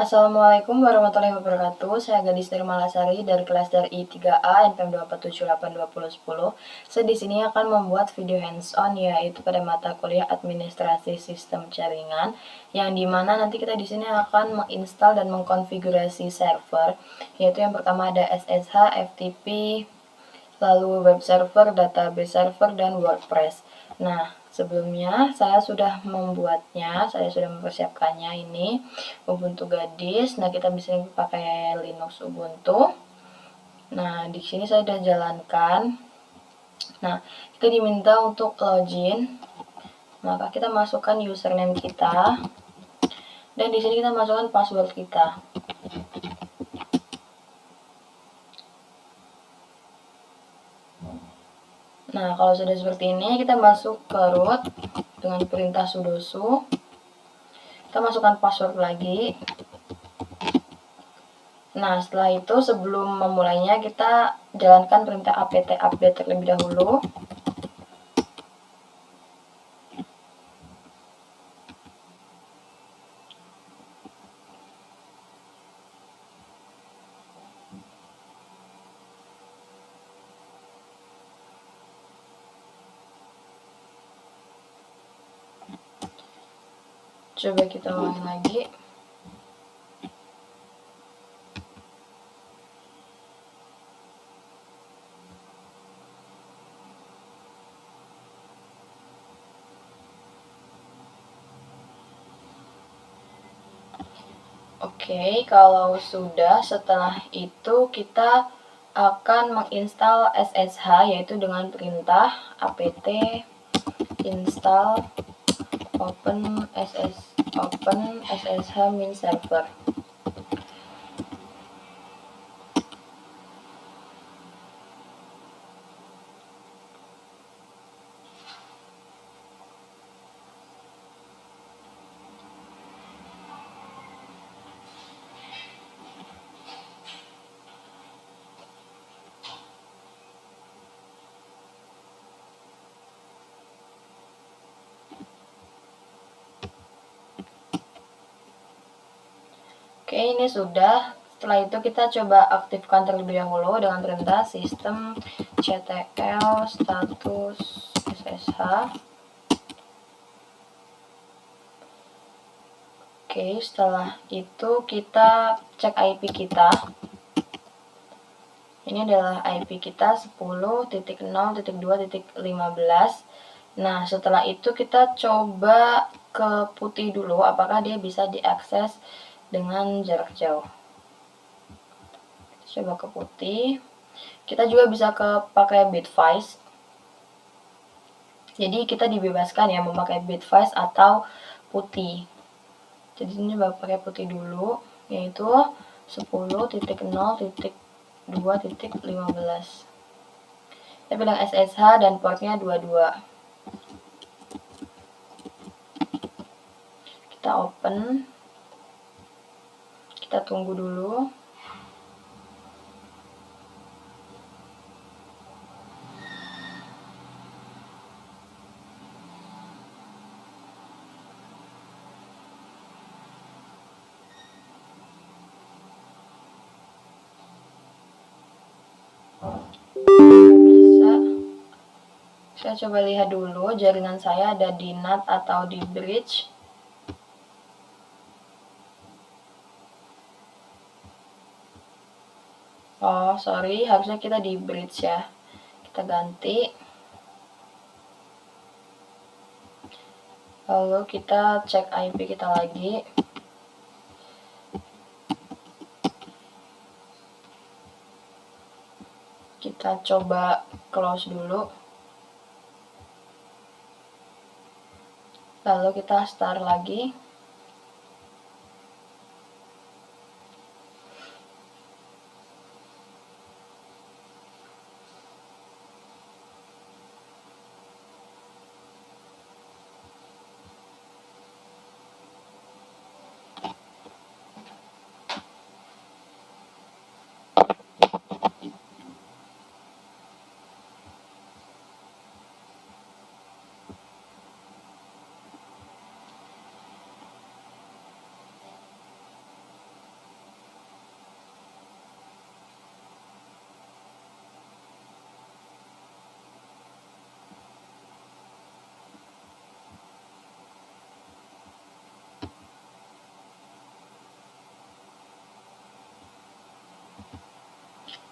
Assalamualaikum warahmatullahi wabarakatuh. Saya Gadis Nirmalasari dari kelas dari I3A NPM 2478210. Saya di sini akan membuat video hands-on yaitu pada mata kuliah Administrasi Sistem Jaringan yang dimana nanti kita di sini akan menginstal dan mengkonfigurasi server, yaitu yang pertama ada SSH, FTP, lalu web server, database server, dan WordPress. Nah, sebelumnya saya sudah membuatnya, saya sudah mempersiapkannya ini Ubuntu Gadis. Nah, kita bisa pakai Linux Ubuntu. Nah, di sini saya sudah jalankan. Nah, kita diminta untuk login. Maka kita masukkan username kita. Dan di sini kita masukkan password kita. Nah, kalau sudah seperti ini, kita masuk ke root dengan perintah sudo su. Kita masukkan password lagi. Nah, setelah itu sebelum memulainya kita jalankan perintah apt update terlebih dahulu. Coba kita ulangi lagi. Oke, kalau sudah, setelah itu kita akan menginstal SSH yaitu dengan perintah apt install open ssh min server. Oke, ini sudah. Setelah itu kita coba aktifkan terlebih dahulu dengan perintah sistem ctl status ssh. Oke, setelah itu kita cek IP kita. Ini adalah IP kita 10.0.2.15. Nah, setelah itu kita coba ke putih dulu apakah dia bisa diakses dengan jarak jauh. Coba ke putih. Kita juga bisa ke pakai Bitwise. Jadi kita dibebaskan ya memakai Bitwise atau putih. Jadi ini coba pakai putih dulu, yaitu 10.0.2.15. Kita bilang SSH dan portnya 22. Kita open. Kita tunggu dulu. Bisa. Saya coba lihat dulu jaringan saya ada di NAT atau di bridge. Oh, sorry, harusnya kita di bridge ya. Kita ganti. Lalu kita cek IP kita lagi. Kita coba close dulu. Lalu kita start lagi.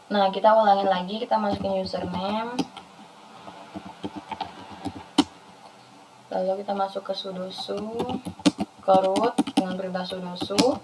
Nah, kita ulangin lagi, kita masukin username. Lalu kita masuk ke sudosu, ke root dengan perintah sudosu.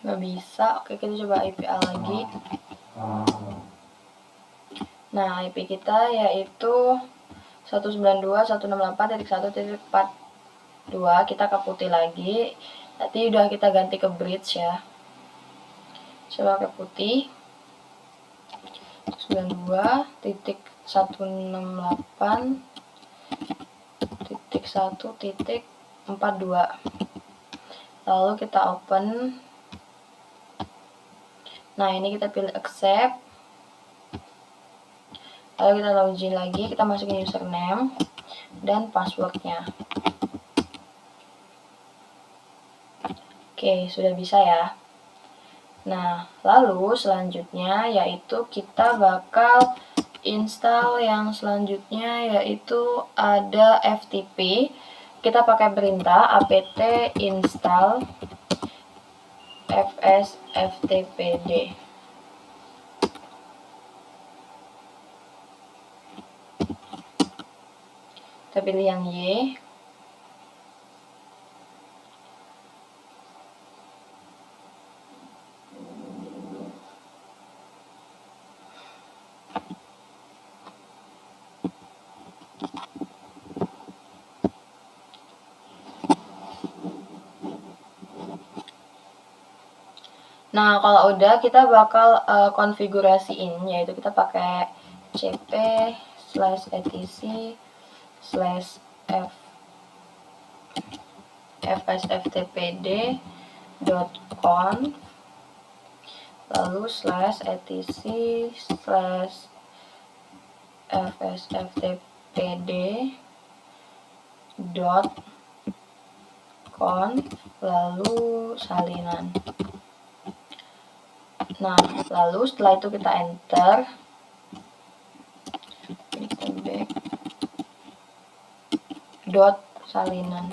Nggak bisa. Oke, kita coba IP A lagi. Nah, IP kita yaitu 192.168.1.42. Kita ke putih lagi. Nanti udah kita ganti ke bridge ya. Coba ke putih. 92.168.1.42. Lalu kita open. Nah, ini kita pilih accept. Lalu kita login lagi, kita masukin username dan passwordnya. Oke, sudah bisa ya. Nah, lalu selanjutnya yaitu kita bakal install yang selanjutnya, yaitu ada FTP. Kita pakai perintah apt install fsftpd. Kita pilih yang Y. Nah, kalau udah kita bakal konfigurasiin, yaitu kita pakai cp/etc/fsftpd.conf lalu /etc/fsftpd.conf lalu salinan. Nah, lalu setelah itu kita enter. Kita back dot salinan.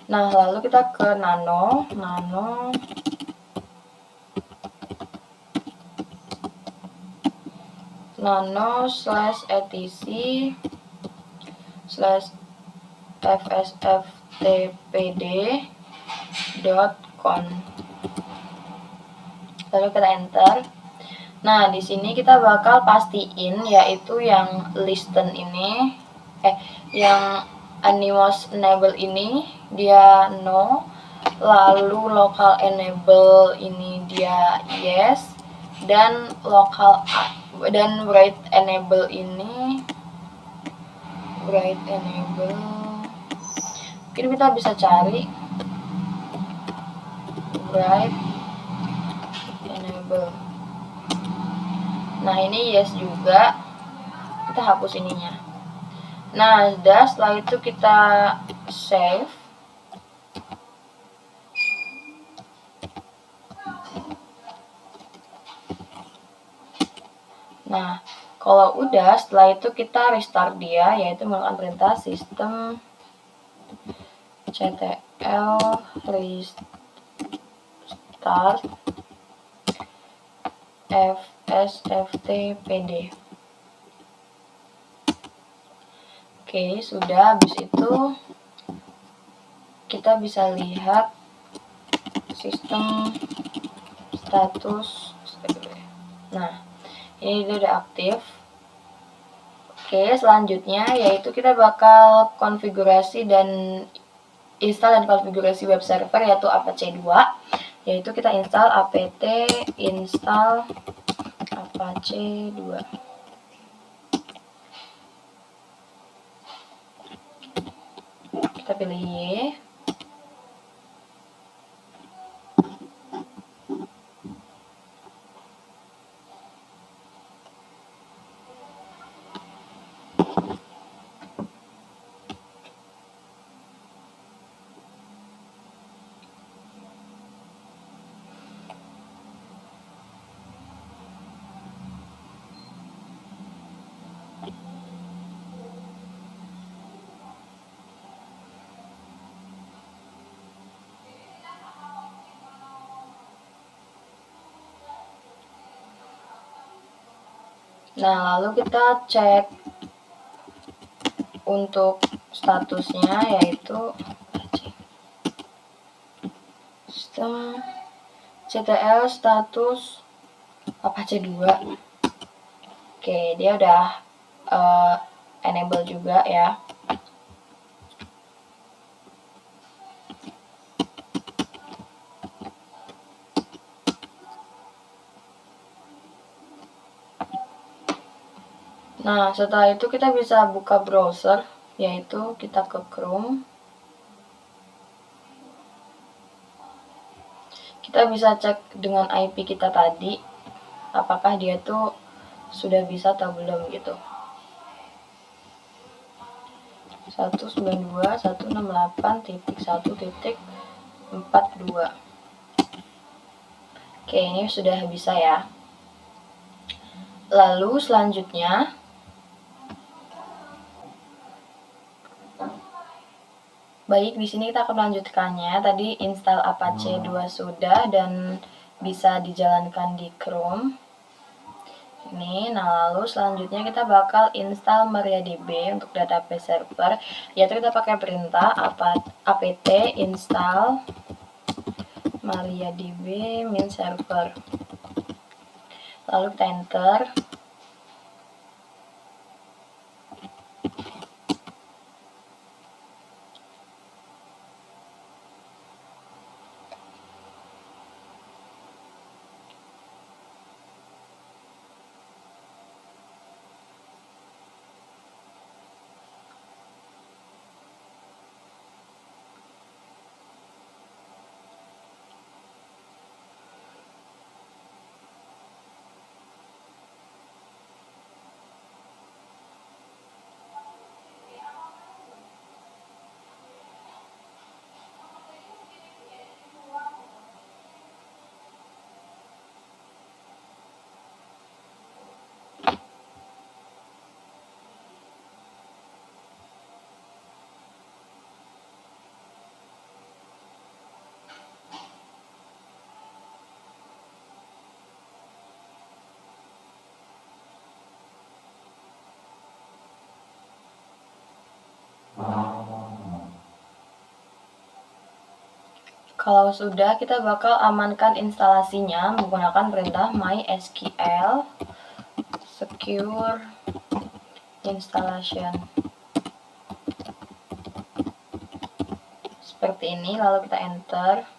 Nah, lalu kita ke nano /etc/fsftpd.conf. Lalu kita enter. Nah, di sini kita bakal pastiin yaitu yang listen ini, yang animos enable ini dia no, lalu local enable ini dia yes, dan write enable ini mungkin kita bisa cari write enable. Nah, ini yes juga. Kita hapus ininya. Nah, setelah itu kita save. Nah, kalau udah, setelah itu kita restart dia, yaitu melakukan perintah sistem ctl restart fsftpd. Oke, sudah. Habis itu kita bisa lihat sistem status. Nah, ini dia udah aktif. Oke, selanjutnya yaitu kita bakal konfigurasi dan install dan konfigurasi web server, yaitu apache 2. Yaitu kita install apt install apache 2. kita pilih Y. Nah, lalu kita cek untuk statusnya, yaitu CTL status Apache 2. Oke, dia udah enable juga ya. Nah, setelah itu kita bisa buka browser, yaitu kita ke Chrome. Kita bisa cek dengan IP kita tadi, apakah dia tuh sudah bisa atau belum gitu. 192.168.1.42. Oke, ini sudah bisa ya. Lalu selanjutnya baik, di sini kita akan melanjutkannya. Tadi install Apache 2 sudah dan bisa dijalankan di Chrome. Ini, nah lalu selanjutnya kita bakal install MariaDB untuk database server, yaitu kita pakai perintah apt install MariaDB min server. Lalu kita enter. Kalau sudah, kita bakal amankan instalasinya menggunakan perintah mysql secure installation. Seperti ini, lalu kita enter.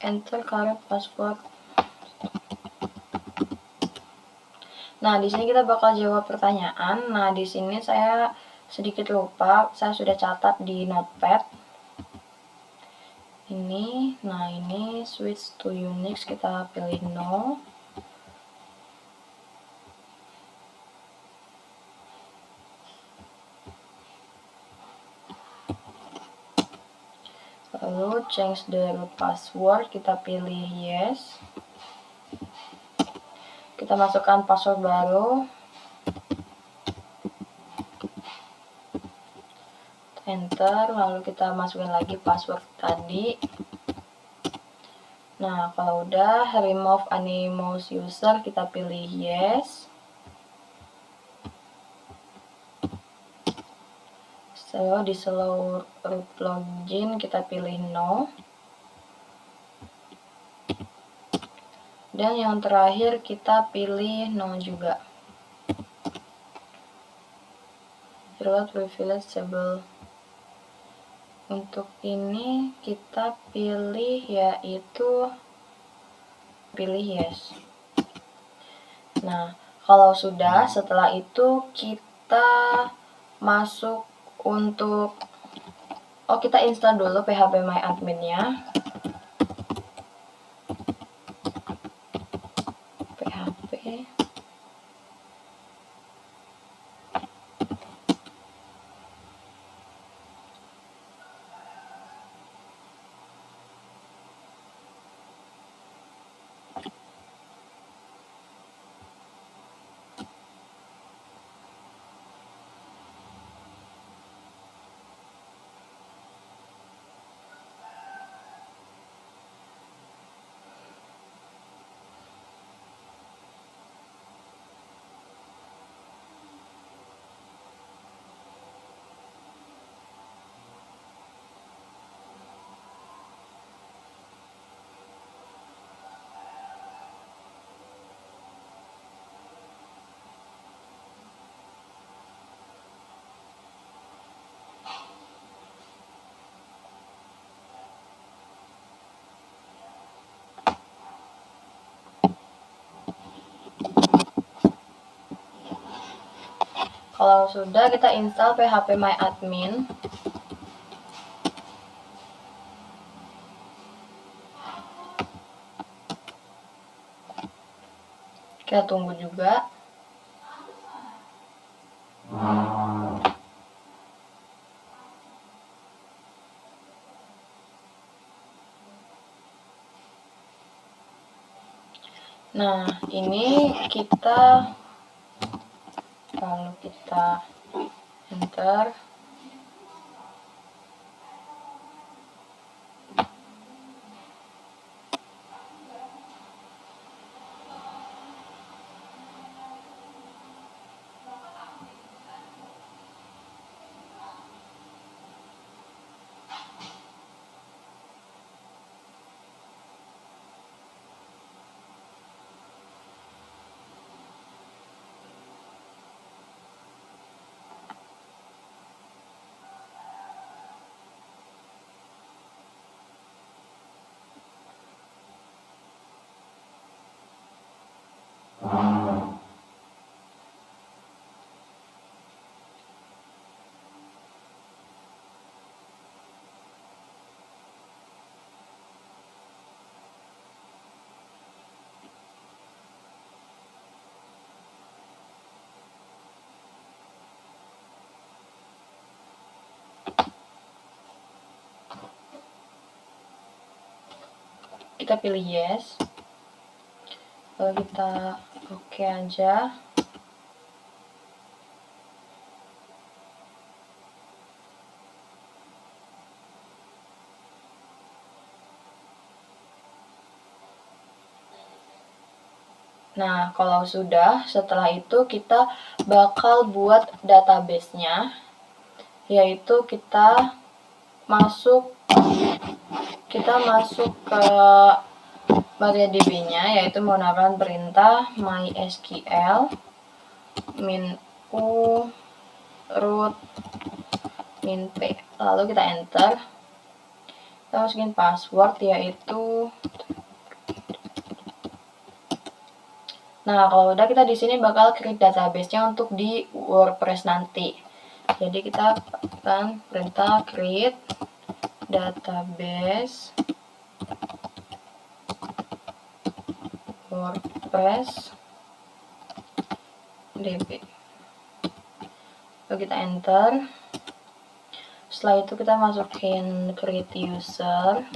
Enter current password. Nah, di sini kita bakal jawab pertanyaan. Nah, di sini saya sedikit lupa, saya sudah catat di notepad. Ini, nah ini switch to Unix, kita pilih no. Lalu change the root password, kita pilih yes. Kita masukkan password baru. Enter, lalu kita masukin lagi password tadi. Nah, kalau udah remove anonymous user, kita pilih yes. So, di slow root login kita pilih no. Dan yang terakhir kita pilih no juga. Root privilege disable. Untuk ini kita pilih yaitu pilih yes. Nah, kalau sudah, setelah itu kita masuk untuk kita install dulu PHP My Admin-nya. PHP Kalau sudah, kita install PHP My Admin. Kita tunggu juga. Nah, ini kalau kita enter, kita pilih yes. Lalu kita oke aja. Nah, kalau sudah, setelah itu kita bakal buat database-nya, yaitu kita masuk ke MariaDB-nya, yaitu menggunakan perintah mysql min u root min p. Lalu kita enter. Kita masukin password, yaitu kalau udah, kita di sini bakal create database-nya untuk di WordPress nanti. Jadi kita akan perintah create database WordPress db. Lalu kita enter. Setelah itu kita masukin create user.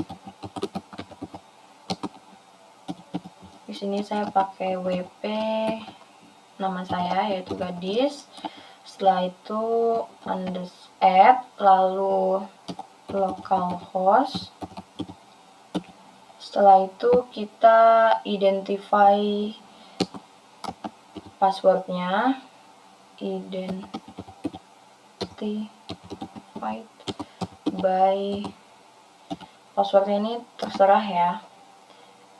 Di sini saya pakai WP nama saya, yaitu Gadis. Setelah itu add, lalu localhost. Setelah itu kita identify passwordnya, identified by, passwordnya ini terserah ya,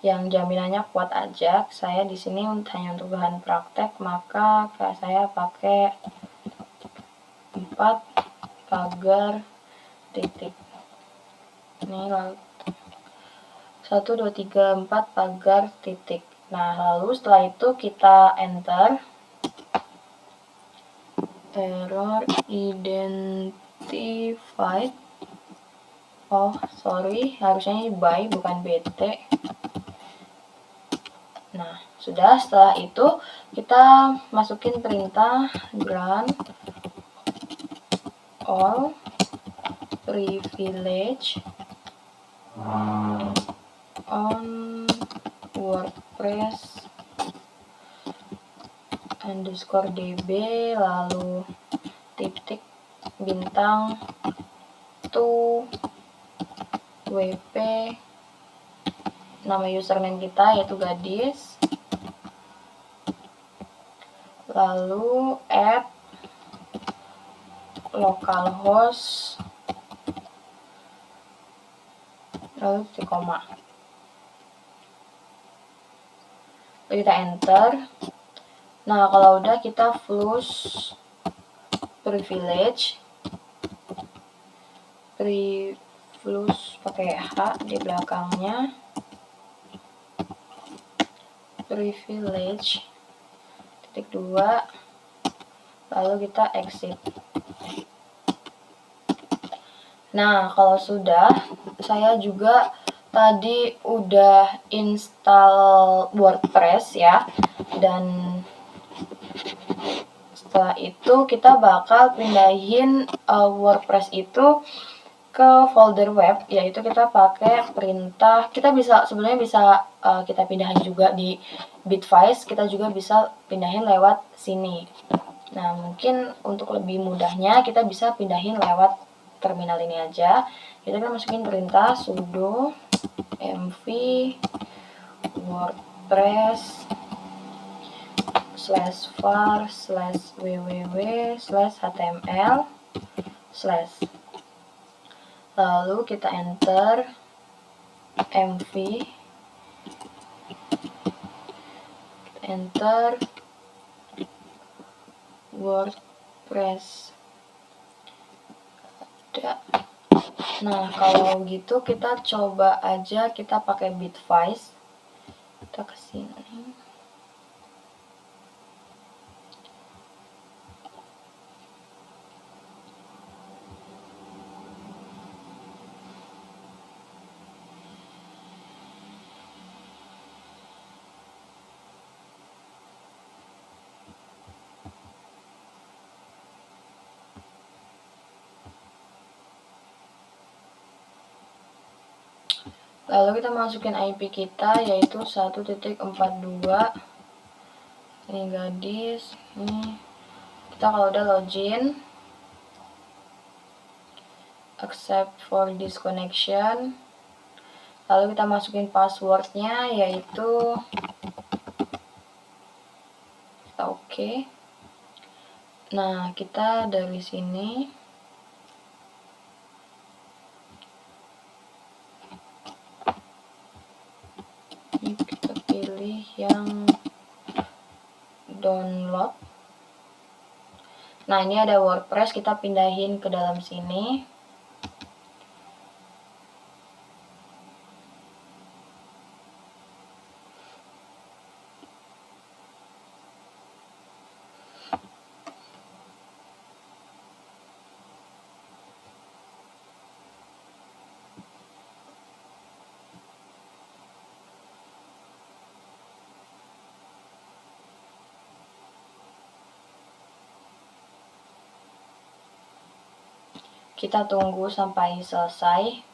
yang jaminannya kuat aja. Saya di sini hanya untuk bahan praktek, maka saya pakai 4 pagar titik. Ini lalu 1, 2, 3, 4 pagar titik. Nah, lalu setelah itu kita enter. error identified. Oh sorry, harusnya ini by bukan bt. Nah sudah, setelah itu kita masukin perintah grant all privilege on WordPress _db lalu titik bintang to wp, nama username kita yaitu gadis, lalu add localhost, lalu titik koma, lalu kita enter. Nah kalau udah kita flush privilege pakai H di belakangnya, privilege titik 2, lalu kita exit. Nah kalau sudah, saya juga tadi udah install WordPress ya, dan setelah itu kita bakal pindahin WordPress itu ke folder web, yaitu kita pakai perintah, kita bisa sebenarnya bisa kita pindahin juga di Bitwise, kita juga bisa pindahin lewat sini. Nah mungkin untuk lebih mudahnya kita bisa pindahin lewat terminal ini aja. Kita kan masukin perintah sudo mv wordpress /var/www/html/ lalu kita enter mv, enter WordPress. Nah kalau gitu kita coba aja kita pakai Bitwise, kita kesini. Lalu kita masukin IP kita yaitu 1.42. Ini gadis. Ini kita kalau udah login, accept for this connection. Lalu kita masukin passwordnya yaitu kita oke. Nah kita dari sini kita pilih yang download. Nah ini ada WordPress, kita pindahin ke dalam sini. Kita tunggu sampai selesai.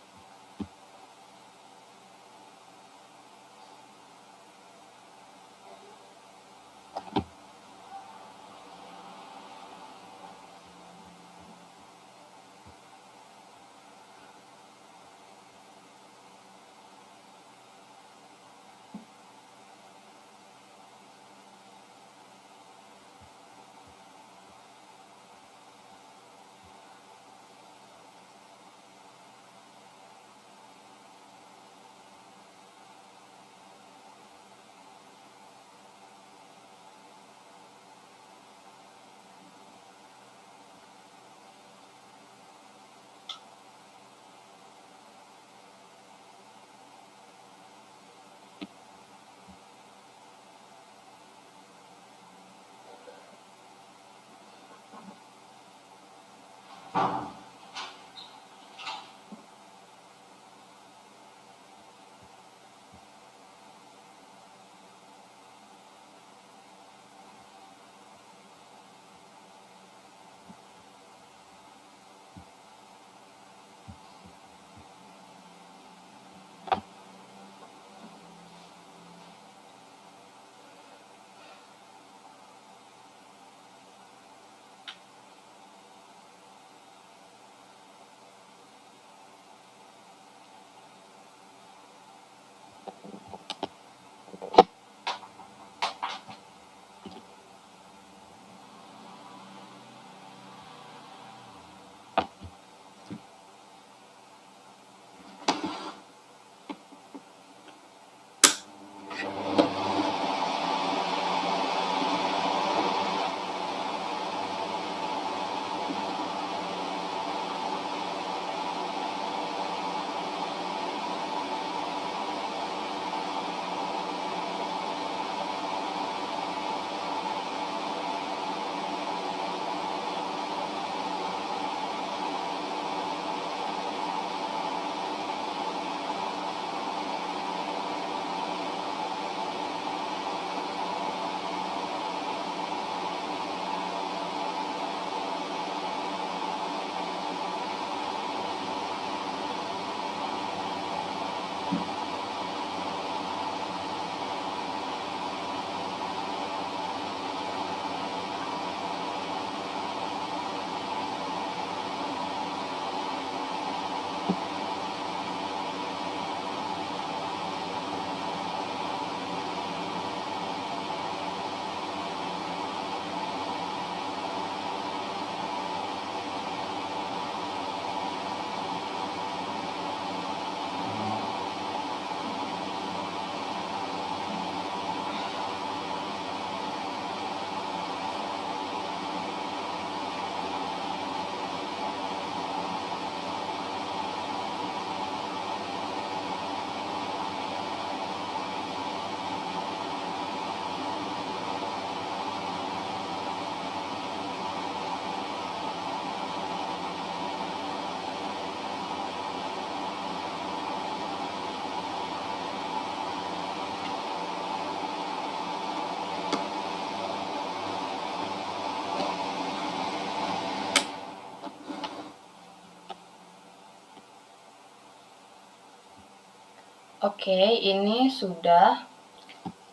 Oke, ini sudah.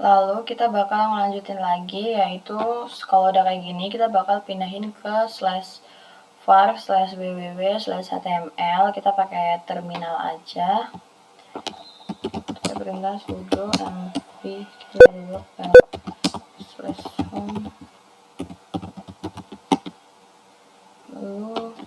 Lalu kita bakal melanjutin lagi, yaitu kalau udah kayak gini kita bakal pindahin ke /var/www/html. Kita pakai terminal aja. Kita perintah sudo mv /home, lalu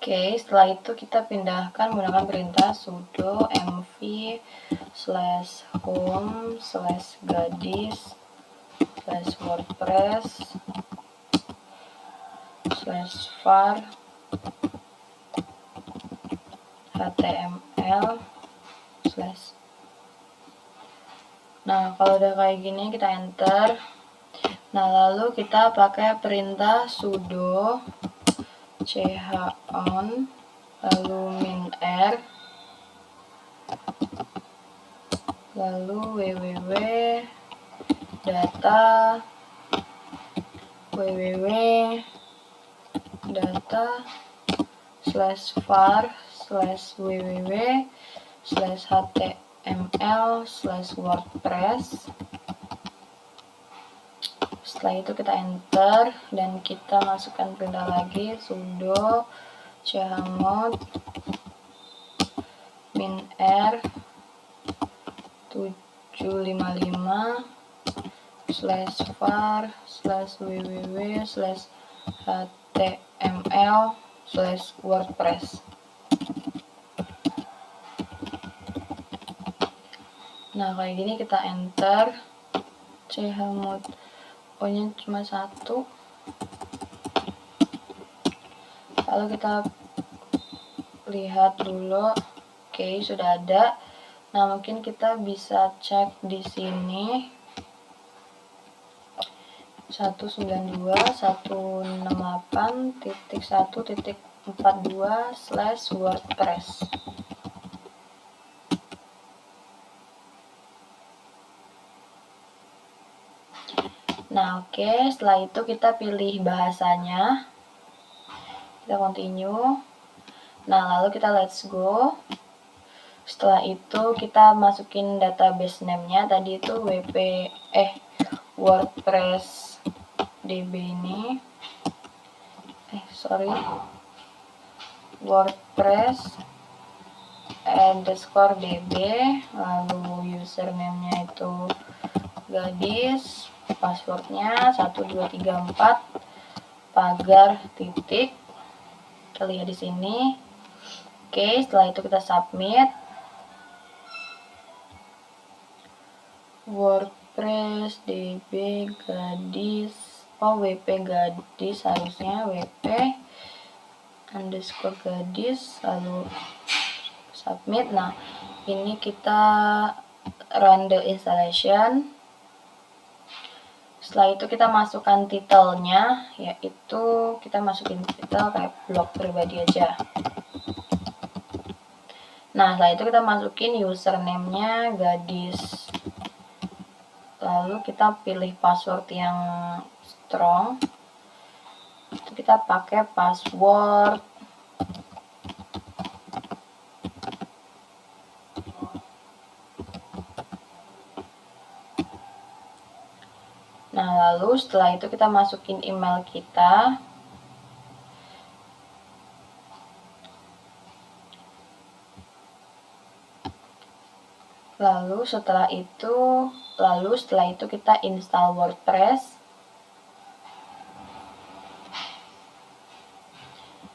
Oke, setelah itu kita pindahkan menggunakan perintah sudo mv /home/gadis/wordpress /var html/. Nah, kalau udah kayak gini kita enter. Nah, lalu kita pakai perintah sudo chown lalu -r lalu www.data/www/html/wordpress. Setelah itu kita enter dan kita masukkan perintah lagi sudo chmod -r 755/www/html/wordpress. Nah, kayak gini kita enter. chmod O-nya cuma 1. Lalu kita lihat dulu. Oke, sudah ada. Nah, mungkin kita bisa cek di sini 192.168.1.42/WordPress. Nah, oke, setelah itu kita pilih bahasanya. Kita continue. Nah, lalu kita let's go. Setelah itu kita masukin database name-nya. Tadi itu WordPress DB ini. WordPress _db, lalu username-nya itu gadis, passwordnya 1234 pagar titik. Kita lihat di sini. Oke, setelah itu kita submit. WordPress DB gadis, WP gadis, harusnya WP _ gadis, lalu submit. Nah, ini kita run the installation. Setelah itu kita masukkan titelnya, yaitu kita masukin titel kayak blog pribadi aja. Nah, setelah itu kita masukin username-nya gadis. Lalu kita pilih password yang strong. Itu kita pakai password Nah, lalu setelah itu kita masukin email kita. Lalu setelah itu kita install WordPress.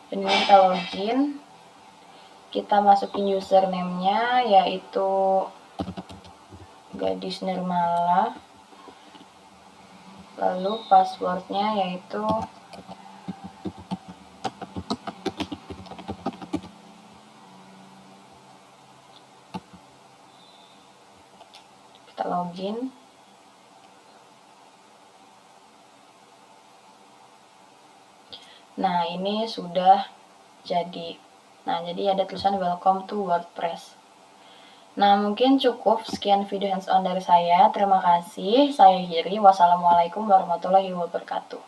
Ini kita login. Kita masukin username-nya yaitu gadis Nirmala. Lalu passwordnya yaitu kita login. Nah, ini sudah jadi. Nah, jadi ada tulisan welcome to WordPress. Nah, mungkin cukup sekian video hands-on dari saya. Terima kasih. Saya Hiri. Wassalamualaikum warahmatullahi wabarakatuh.